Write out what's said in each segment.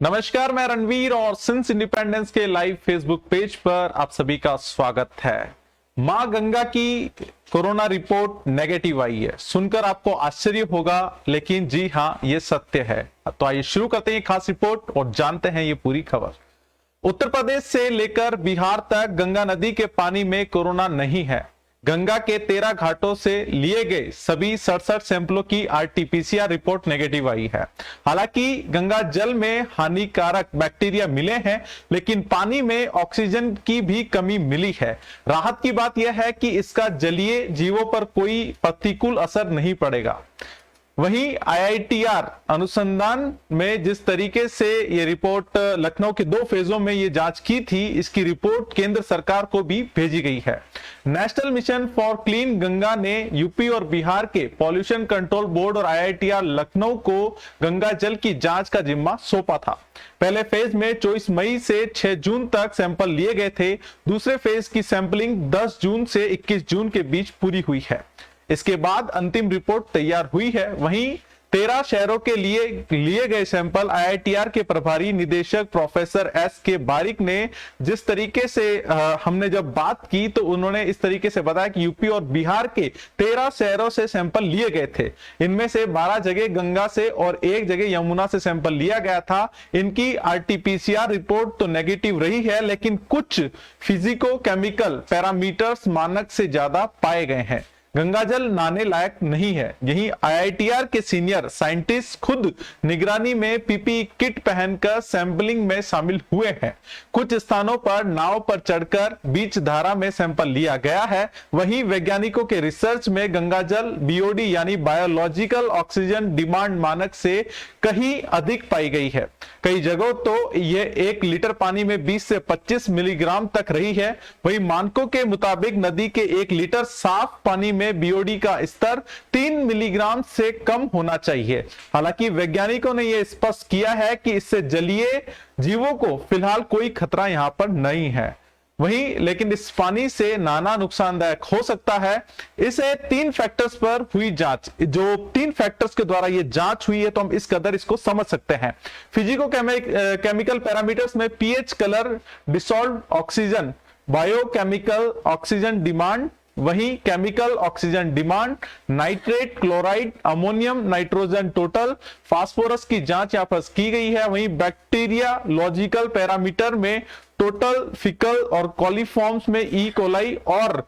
नमस्कार, मैं रणवीर और सिंस इंडिपेंडेंस के लाइव फेसबुक पेज पर आप सभी का स्वागत है। मां गंगा की कोरोना रिपोर्ट नेगेटिव आई है। सुनकर आपको आश्चर्य होगा, लेकिन जी हां, ये सत्य है। तो आइए शुरू करते हैं खास रिपोर्ट और जानते हैं ये पूरी खबर। उत्तर प्रदेश से लेकर बिहार तक गंगा नदी के पानी में कोरोना नहीं है। गंगा के 13 घाटों से लिए गए सभी 67 सैंपलों की आरटीपीसीआर रिपोर्ट नेगेटिव आई है। हालांकि गंगा जल में हानिकारक बैक्टीरिया मिले हैं, लेकिन पानी में ऑक्सीजन की भी कमी मिली है। राहत की बात यह है कि इसका जलीय जीवों पर कोई प्रतिकूल असर नहीं पड़ेगा। वहीं आईआईटीआर अनुसंधान में जिस तरीके से ये रिपोर्ट लखनऊ के 2 फेजों में ये जांच की थी, इसकी रिपोर्ट केंद्र सरकार को भी भेजी गई है। National mission for clean Ganga ने यूपी और बिहार के पॉल्यूशन कंट्रोल बोर्ड और आईआईटीआर लखनऊ को गंगा जल की जांच का जिम्मा सौंपा था। पहले फेज में 24 मई से 6 जून तक सैंपल लिए गए थे। दूसरे फेज की सैंपलिंग 10 जून से 21 जून के बीच पूरी हुई है। इसके बाद अंतिम रिपोर्ट तैयार हुई है। वहीं 13 शहरों के लिए गए सैंपल आईआईटीआर के प्रभारी निदेशक प्रोफेसर एस के बारिक ने जिस तरीके से हमने जब बात की, तो उन्होंने इस तरीके से बताया कि यूपी और बिहार के 13 शहरों से सैंपल लिए गए थे। इनमें से 12 जगह गंगा से और 1 जगह यमुना से सैंपल लिया गया था। इनकी आरटीपीसीआर रिपोर्ट तो नेगेटिव रही है, लेकिन कुछ फिजिको केमिकल पैरामीटर्स मानक से ज्यादा पाए गए हैं। गंगाजल नहाने लायक नहीं है। यही आईआईटीआर के सीनियर साइंटिस्ट खुद निगरानी में पीपीई किट पहनकर सैंपलिंग में शामिल हुए हैं। कुछ स्थानों पर नाव पर चढ़कर बीच धारा में सैंपल लिया गया है। वहीं वैज्ञानिकों के रिसर्च में गंगाजल बीओडी यानी बायोलॉजिकल ऑक्सीजन डिमांड मानक से कहीं अधिक पाई गई है। कई जगहों तो ये 1 लीटर पानी में 20 से 25 मिलीग्राम तक रही है। वहीं मानकों के मुताबिक नदी के 1 लीटर साफ पानी में बीओडी का स्तर 3 मिलीग्राम से कम होना चाहिए। हालांकि वैज्ञानिकों ने यह स्पष्ट किया है कि इससे जलीय जीवों को फिलहाल कोई खतरा यहां पर नहीं है। वहीं लेकिन इस पानी से नहाना नुकसानदायक हो सकता है। इसे 3 फैक्टर्स पर हुई जांच, जो 3 फैक्टर्स के द्वारा ये जांच हुई है, तो हम इस कदर इसको समझ सकते हैं। फिजिको केमिकल पैरामीटर्स में pH, colour, dissolve oxygen, biochemical oxygen demand, वहीं chemical oxygen demand, nitrate, chloride, ammonium, nitrogen total, phosphorus की जांच यहां पर की गई है। वहीं बैक्टीरिया लॉजिकल पैरामीटर में टोटल, फिकल और कॉलीफॉर्म्स में ई कोलाई और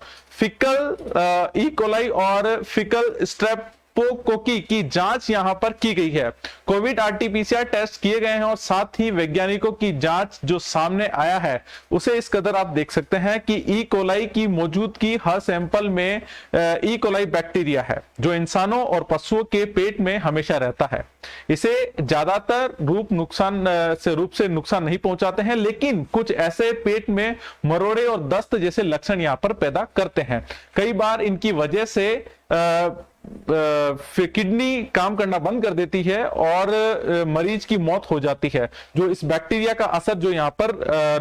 फिकल स्ट्रेप्टोकोकी की जांच यहां पर की गई है। कोविड आरटीपीसीआर टेस्ट किए गए हैं और साथ ही वैज्ञानिकों की जांच जो सामने आया है उसे इस कदर आप देख सकते हैं कि ई कोलाई की मौजूदगी हर सैंपल में ई कोलाई बैक्टीरिया है, जो इंसानों और पशुओं के पेट में हमेशा रहता है। इसे ज्यादातर रूप से नुकसान नहीं पहुंचाते हैं, लेकिन कुछ ऐसे पेट में मरोड़े और दस्त जैसे लक्षण यहां पर पैदा करते हैं। कई बार इनकी वजह से किडनी काम करना बंद कर देती है और मरीज की मौत हो जाती है। जो इस बैक्टीरिया का असर जो यहाँ पर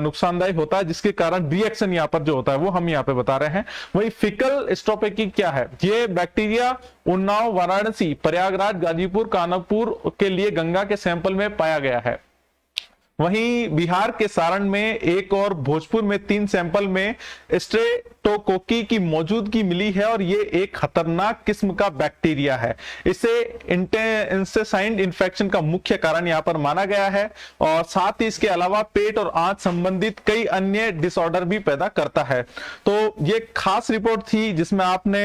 नुकसानदायक होता है, जिसके कारण रिएक्शन यहाँ पर जो होता है वो हम यहाँ पे बता रहे हैं। वही फिकल स्ट्रोपेकी क्या है? ये बैक्टीरिया उन्नाव, वाराणसी, प्रयागराज, गाजीपुर, कानपुर के लिए गंगा के सैंपल में पाया गया है। वहीं बिहार के सारण में 1 और भोजपुर में 3 सैंपल में स्ट्रेप्टोकोकी की मौजूदगी मिली है और ये एक खतरनाक किस्म का बैक्टीरिया है। इसे इंसेसाइड इन्फेक्शन का मुख्य कारण यहाँ पर माना गया है और साथ ही इसके अलावा पेट और आंत संबंधित कई अन्य डिसऑर्डर भी पैदा करता है। तो ये खास रिपोर्ट थी जिसमें आपने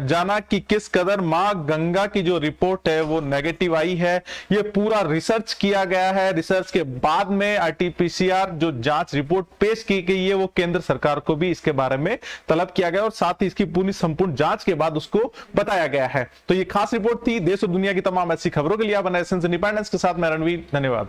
जाना कि किस कदर मां गंगा की जो रिपोर्ट है वो नेगेटिव आई है। ये पूरा रिसर्च किया गया है। रिसर्च के बाद में आरटीपीसीआर जो जांच रिपोर्ट पेश की गई है वो केंद्र सरकार को भी इसके बारे में तलब किया गया और साथ ही इसकी पूरी संपूर्ण जांच के बाद उसको बताया गया है। तो ये खास रिपोर्ट थी। देश और दुनिया की तमाम ऐसी खबरों के लिए आप बने इंडिपेंडेंस के साथ मैं रणवीर, धन्यवाद।